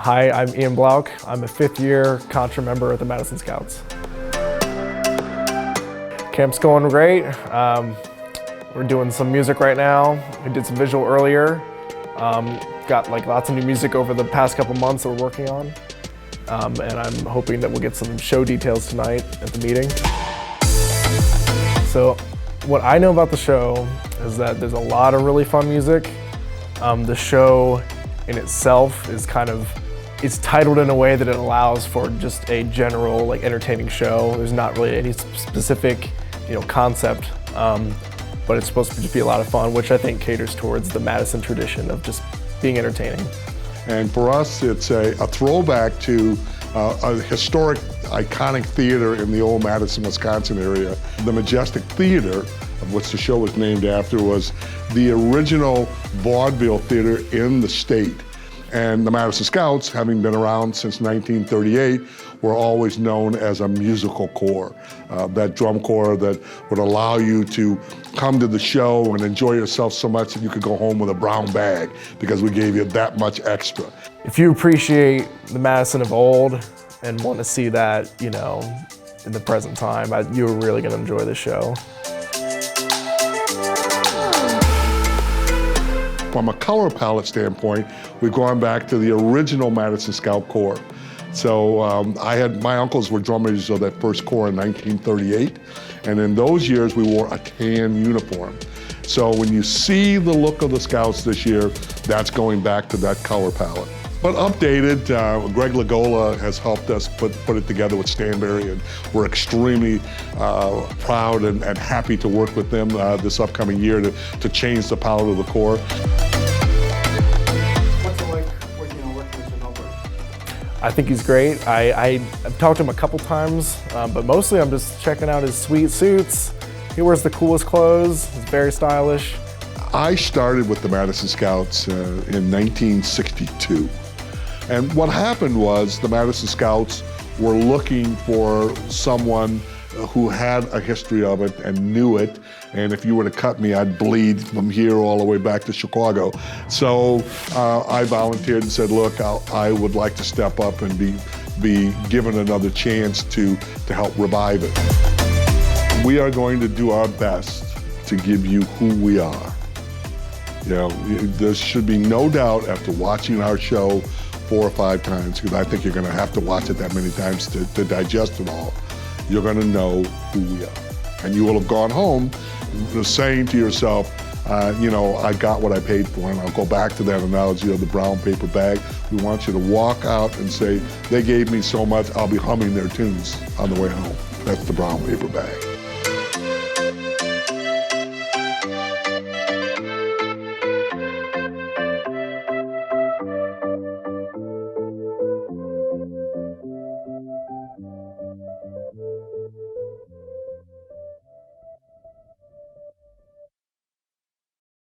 Hi, I'm Ian Blauk. I'm a 5th year Contra member at the Madison Scouts. Camp's going great. We're doing some music right now. We did some visual earlier. Got lots of new music over the past couple months that we're working on. And I'm hoping that we'll get some show details tonight at the meeting. So what I know about the show is that there's a lot of really fun music. The show in itself is it's titled in a way that it allows for just a general entertaining show. There's not really any specific concept, but it's supposed to just be a lot of fun, which I think caters towards the Madison tradition of just being entertaining. And for us, it's a throwback to a historic, iconic theater in the old Madison, Wisconsin area. The Majestic Theater, of which the show was named after, was the original vaudeville theater in the state. And the Madison Scouts, having been around since 1938, were always known as a musical corps. That drum corps that would allow you to come to the show and enjoy yourself so much that you could go home with a brown bag because we gave you that much extra. If you appreciate the Madison of old and want to see that, in the present time, you're really going to enjoy the show. From a color palette standpoint, we've gone back to the original Madison Scout Corps. So my uncles were drum majors of that first corps in 1938, and in those years we wore a tan uniform. So when you see the look of the Scouts this year, that's going back to that color palette. But updated, Greg Lagola has helped us put it together with Stanberry, and we're extremely proud and happy to work with them this upcoming year to change the palette of the corps. What's it like working with your helper? I think he's great. I've talked to him a couple times, but mostly I'm just checking out his sweet suits. He wears the coolest clothes. He's very stylish. I started with the Madison Scouts in 1962. And what happened was the Madison Scouts were looking for someone who had a history of it and knew it. And if you were to cut me, I'd bleed from here all the way back to Chicago. So I volunteered and said, look, I would like to step up and be given another chance to help revive it. We are going to do our best to give you who we are. There should be no doubt after watching our show 4 or 5 times, because I think you're going to have to watch it that many times to digest it all. You're going to know who we are. And you will have gone home saying to yourself, I got what I paid for. And I'll go back to that analogy of the brown paper bag. We want you to walk out and say, they gave me so much, I'll be humming their tunes on the way home. That's the brown paper bag.